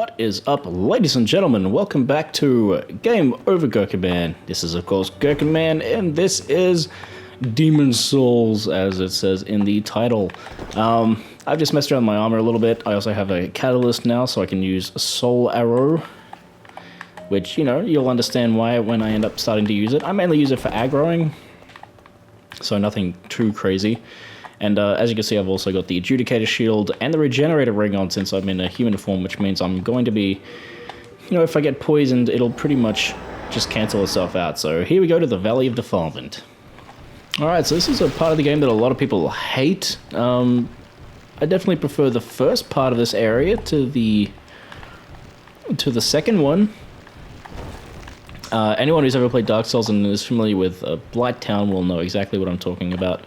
What is up, ladies and gentlemen? Welcome back to Game Over Gerkinman. This is, of course, Gerkinman, and this is Demon Souls, as it says in the title. I've just messed around with my armor a little bit. I also have a catalyst now, so I can use a soul arrow, which, you know, you'll understand why when I end up starting to use it. I mainly use it for aggroing, so nothing too crazy. And as you can see, I've also got the Adjudicator Shield and the Regenerator Ring on since I'm in a human form, which means I'm going to be, you know, if I get poisoned, it'll pretty much just cancel itself out. So here we go to the Valley of Defilement. Alright, so this is a part of the game that a lot of people hate. I definitely prefer the first part of this area to the second one. Anyone who's ever played Dark Souls and is familiar with Blight Town will know exactly what I'm talking about.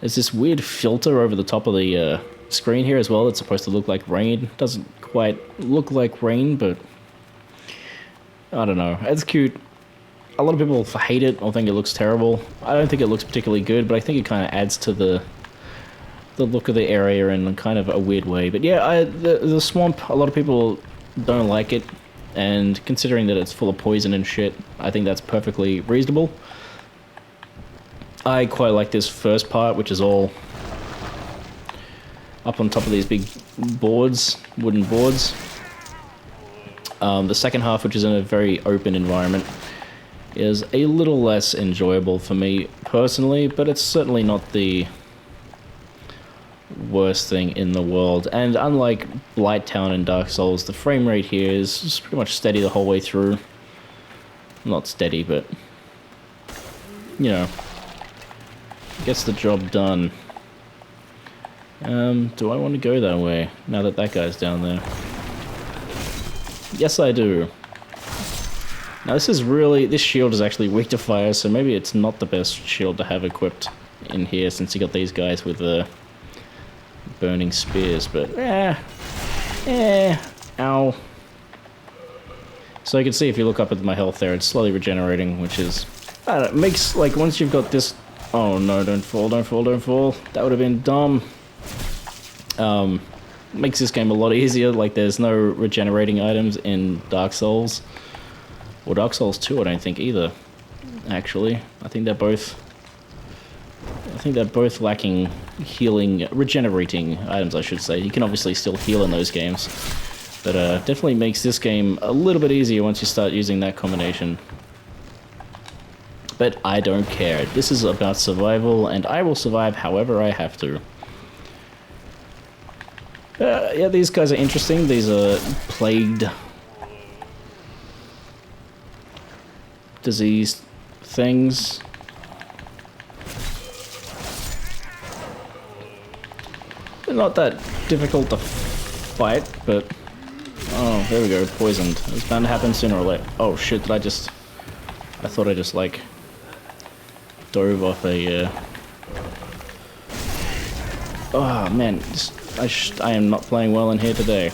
There's this weird filter over the top of the screen here as well that's supposed to look like rain. Doesn't quite look like rain, but I don't know. It's cute. A lot of people hate it or think it looks terrible. I don't think it looks particularly good, but I think it kind of adds to the look of the area in kind of a weird way. But yeah, the swamp, a lot of people don't like it, and considering that it's full of poison and shit, I think that's perfectly reasonable. I quite like this first part, which is all up on top of these big boards, wooden boards. The second half, which is in a very open environment, is a little less enjoyable for me personally, but it's certainly not the worst thing in the world. And unlike Blight Town and Dark Souls, the frame rate here is pretty much steady the whole way through. Not steady, but, you know, gets the job done. Do I want to go that way now that that guy's down there? Yes, I do. Now this shield is actually weak to fire, so maybe it's not the best shield to have equipped in here since you got these guys with burning spears, but ow. So you can see if you look up at my health there, it's slowly regenerating, which is, I don't know, makes, like, once you've got this. Oh no, don't fall, don't fall, don't fall. That would have been dumb. Makes this game a lot easier. Like, there's no regenerating items in Dark Souls. Or Dark Souls 2, I don't think either, actually. I think they're both lacking healing, regenerating items, I should say. You can obviously still heal in those games. But definitely makes this game a little bit easier once you start using that combination. But I don't care. This is about survival, and I will survive however I have to. Yeah, these guys are interesting. These are plagued, diseased things. They're not that difficult to fight, but... Oh, there we go, poisoned. It's bound to happen sooner or later. Oh shit, I thought I just, like, dove off a, Oh man, I am not playing well in here today.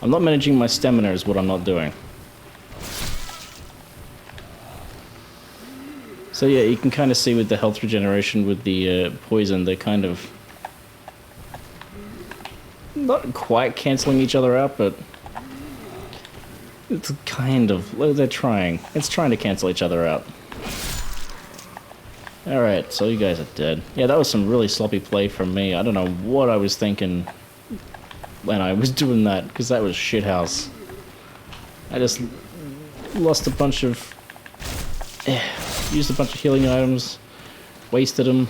I'm not managing my stamina is what I'm not doing. So yeah, you can kind of see with the health regeneration with the poison, they're kind of not quite cancelling each other out, but it's kind of, they're trying. It's trying to cancel each other out. Alright, so you guys are dead. Yeah, that was some really sloppy play from me. I don't know what I was thinking when I was doing that, because that was shithouse. I just lost a bunch of... used a bunch of healing items, wasted them.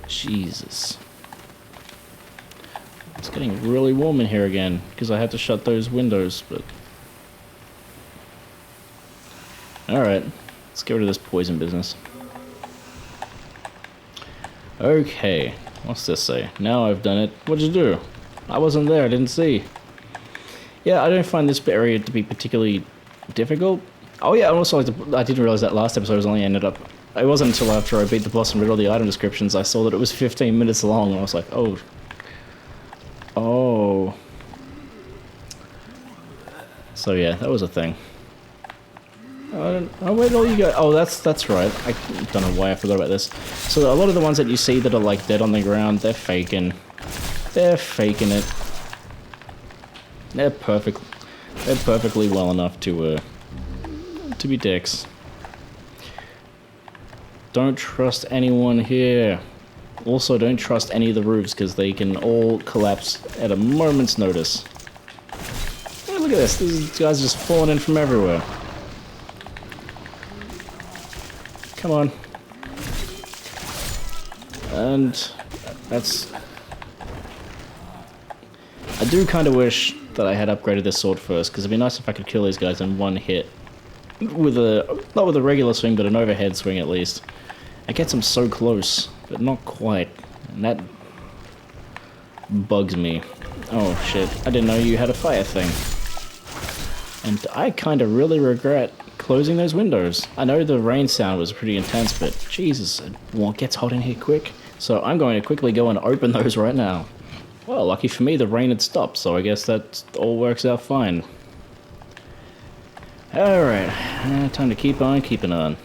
Jesus. It's getting really warm in here again, because I had to shut those windows, but... Alright, let's get rid of this poison business. Okay, what's this say? Now I've done it. What'd you do? I wasn't there, I didn't see. Yeah, I don't find this area to be particularly difficult. Oh yeah, also, I didn't realize that last episode was only ended up... It wasn't until after I beat the boss and read all the item descriptions I saw that it was 15 minutes long, and I was like, oh. Oh. So yeah, that was a thing. Oh, where'd all you go? Oh, that's right. I don't know why I forgot about this. So a lot of the ones that you see that are like dead on the ground, they're faking. They're faking it. They're perfect. They're perfectly well enough to be dicks. Don't trust anyone here. Also, don't trust any of the roofs because they can all collapse at a moment's notice. Oh, look at this. These guys are just falling in from everywhere. Come on. And that's... I do kind of wish that I had upgraded this sword first, because it'd be nice if I could kill these guys in one hit. With a... not with a regular swing, but an overhead swing at least. It gets them so close, but not quite. And that... bugs me. Oh shit, I didn't know you had a fire thing. And I kind of really regret closing those windows. I know the rain sound was pretty intense, but Jesus, it gets hot in here quick. So I'm going to quickly go and open those right now. Well, lucky for me, the rain had stopped, so I guess that all works out fine. Alright, time to keep on keeping on.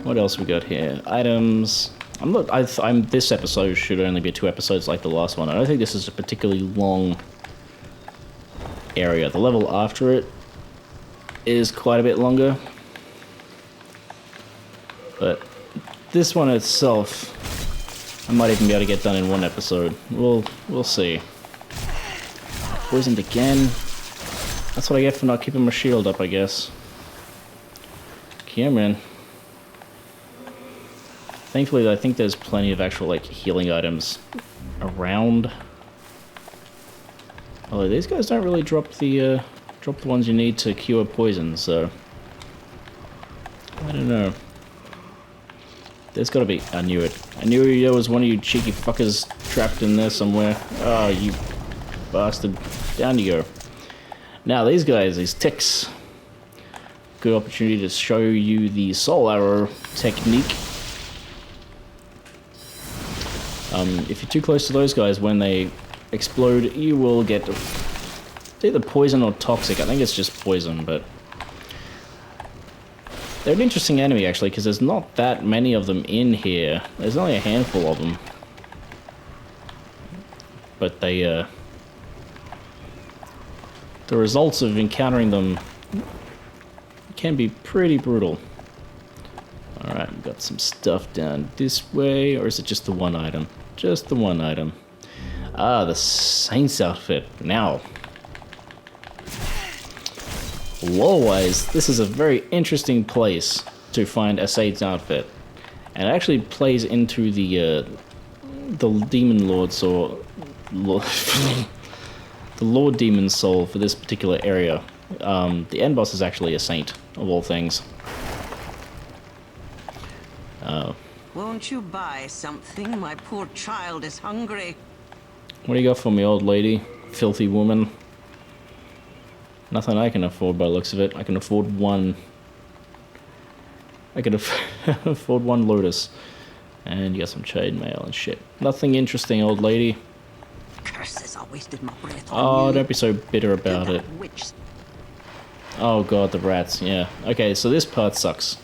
What else we got here? Items. This episode should only be 2 episodes like the last one. I don't think this is a particularly long area. The level after it is quite a bit longer. But this one itself, I might even be able to get done in 1 episode. We'll see. Poisoned again. That's what I get for not keeping my shield up, I guess. Cameron. Thankfully, I think there's plenty of actual, like, healing items around. Although these guys don't really drop the ones you need to cure poison, so... I don't know. There's gotta be... I knew it. I knew there was one of you cheeky fuckers trapped in there somewhere. Oh, you bastard. Down you go. Now, these guys, these ticks. Good opportunity to show you the soul arrow technique. If you're too close to those guys, when they explode, you will get either poison or toxic. I think it's just poison, but... They're an interesting enemy, actually, because there's not that many of them in here. There's only a handful of them. But they, the results of encountering them can be pretty brutal. Alright, we've got some stuff down this way, or is it just the one item? Just the one item. Ah, the Saint's outfit. Now... lore-wise, this is a very interesting place to find a Saint's outfit. And it actually plays into the Demon Lord's or... the Lord Demon's soul for this particular area. The end boss is actually a saint, of all things. Won't you buy something? My poor child is hungry. What do you got for me, old lady? Filthy woman. Nothing I can afford by the looks of it. I can afford one. I can afford one lotus. And you got some chainmail and shit. Nothing interesting, old lady. Curses, I wasted my breath Oh, on you. don't be so bitter about it. Oh god, the rats, yeah. Okay, so this part sucks.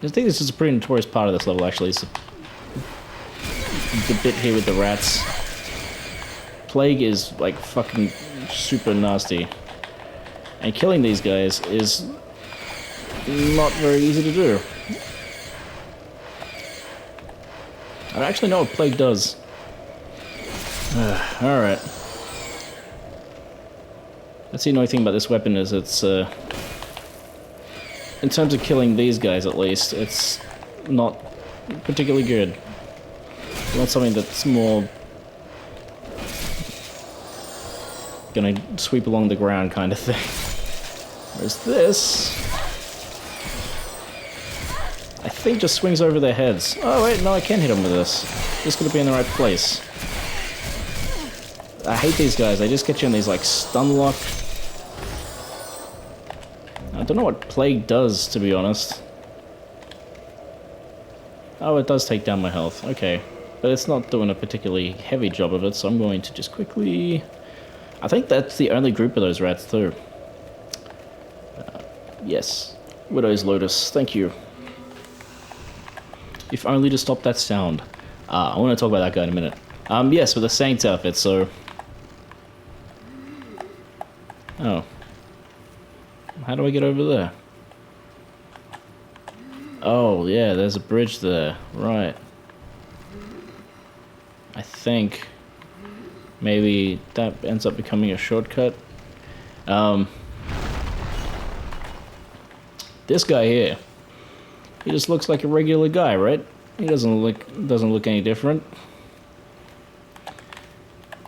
I think this is a pretty notorious part of this level, actually. It's the bit here with the rats. Plague is, like, fucking super nasty. And killing these guys is not very easy to do. I don't actually know what Plague does. Alright. That's the annoying thing about this weapon is it's, in terms of killing these guys at least, it's not particularly good. You want something that's more gonna sweep along the ground kind of thing. Whereas this, I think just swings over their heads. Oh wait, no, I can hit them with this. Just gotta be in the right place. I hate these guys, they just get you in these like stun lock. I don't know what Plague does, to be honest. Oh, it does take down my health, okay. But it's not doing a particularly heavy job of it, so I'm going to just quickly... I think that's the only group of those rats, too. Yes. Widow's Lotus, thank you. If only to stop that sound. I want to talk about that guy in a minute. Yes, with the Saint's outfit, so... Oh. How do I get over there? Oh, yeah, there's a bridge there. Right. I think maybe that ends up becoming a shortcut. This guy here, he just looks like a regular guy, right? He doesn't look any different.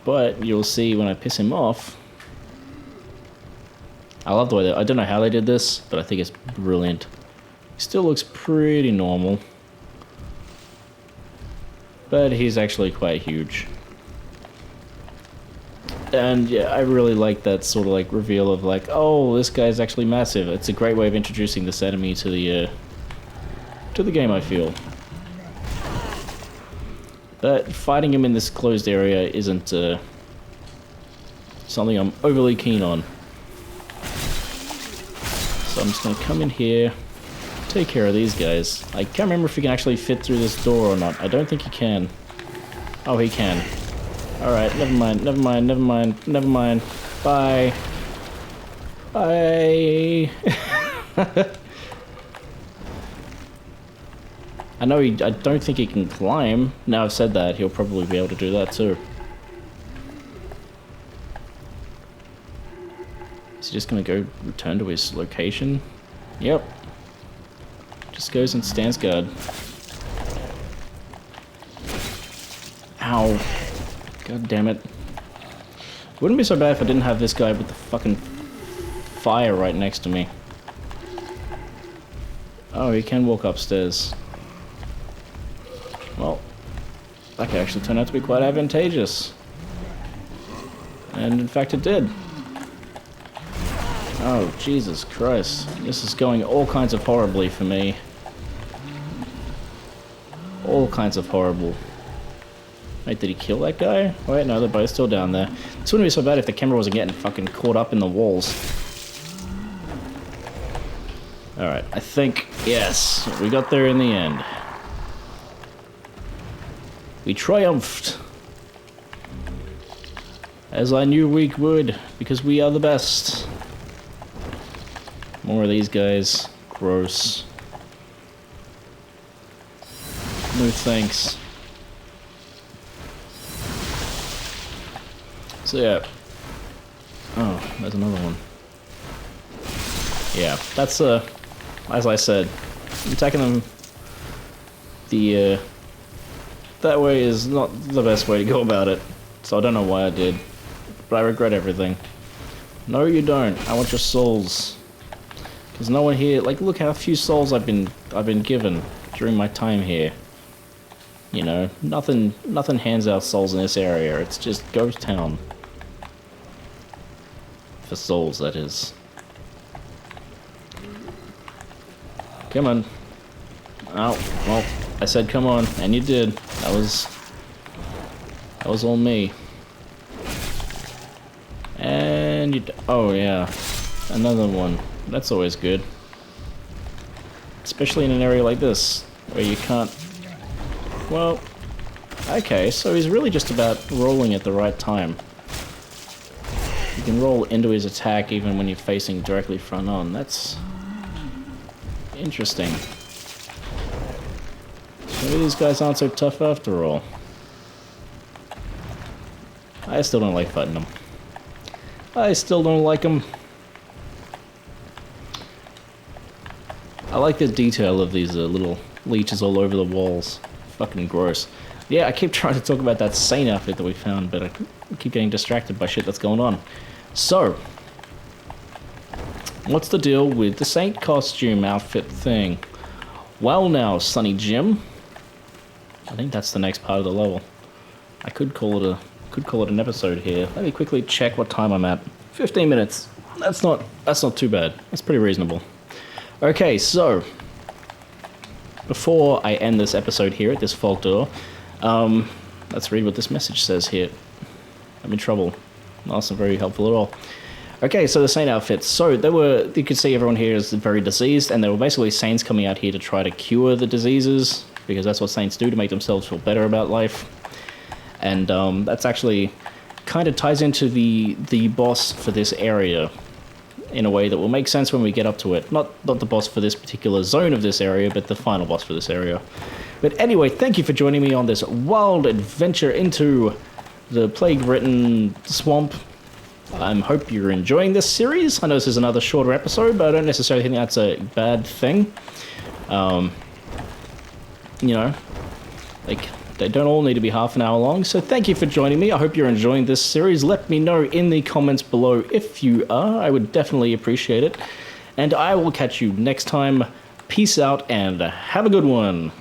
But you'll see when I piss him off. I love the way I don't know how they did this, but I think it's brilliant. He still looks pretty normal. But he's actually quite huge. And yeah, I really like that sort of like reveal of like, oh, this guy's actually massive. It's a great way of introducing this enemy to the game, I feel. But fighting him in this closed area isn't something I'm overly keen on. So I'm just gonna come in here, take care of these guys. I can't remember if he can actually fit through this door or not. I don't think he can. Oh, he can. Alright, never mind, never mind, never mind, never mind. Bye. Bye. I don't think he can climb. Now I've said that, he'll probably be able to do that too. Is he just gonna go return to his location? Yep. Just goes and stands guard. Ow. God damn it. Wouldn't be so bad if I didn't have this guy with the fucking fire right next to me. Oh, he can walk upstairs. Well, that could actually turn out to be quite advantageous. And in fact it did. Oh, Jesus Christ. This is going all kinds of horribly for me. All kinds of horrible. Wait, did he kill that guy? Wait, no, they're both still down there. This wouldn't be so bad if the camera wasn't getting fucking caught up in the walls. Alright, I think, yes, we got there in the end. We triumphed. As I knew we would, because we are the best. More of these guys. Gross. No thanks. So yeah. Oh, there's another one. Yeah, that's as I said, attacking them that way is not the best way to go about it. So I don't know why I did, but I regret everything. No, you don't. I want your souls. Because no one here, like, look how few souls I've been given during my time here. You know, nothing hands out souls in this area. It's just ghost town. For souls, that is. Come on. Oh, well, I said come on, and you did. That was all me. And you... Oh, yeah. Another one. That's always good. Especially in an area like this, where you can't... Well... Okay, so he's really just about rolling at the right time. You can roll into his attack even when you're facing directly front on. That's... interesting. Maybe these guys aren't so tough after all. I still don't like fighting them. I still don't like them. I like the detail of these little leeches all over the walls. Fucking gross. Yeah, I keep trying to talk about that Saint outfit that we found, but I keep getting distracted by shit that's going on. So, what's the deal with the Saint costume outfit thing? Well now, Sonny Jim. I think that's the next part of the level. I could call it an episode here. Let me quickly check what time I'm at. 15 minutes. That's not too bad. That's pretty reasonable. Okay, so before I end this episode here at this fog door, let's read what this message says here. I'm in trouble. That's not very helpful at all. Okay, so the Saint outfits. So you could see everyone here is very diseased, and there were basically Saints coming out here to try to cure the diseases, because that's what Saints do to make themselves feel better about life. And that's actually kind of ties into the boss for this area, in a way that will make sense when we get up to it. Not the boss for this particular zone of this area, but the final boss for this area. But anyway, thank you for joining me on this wild adventure into the plague-ridden swamp. I hope you're enjoying this series. I know this is another shorter episode, but I don't necessarily think that's a bad thing. You know, like, they don't all need to be half an hour long, so thank you for joining me. I hope you're enjoying this series. Let me know in the comments below if you are. I would definitely appreciate it. And I will catch you next time. Peace out and have a good one.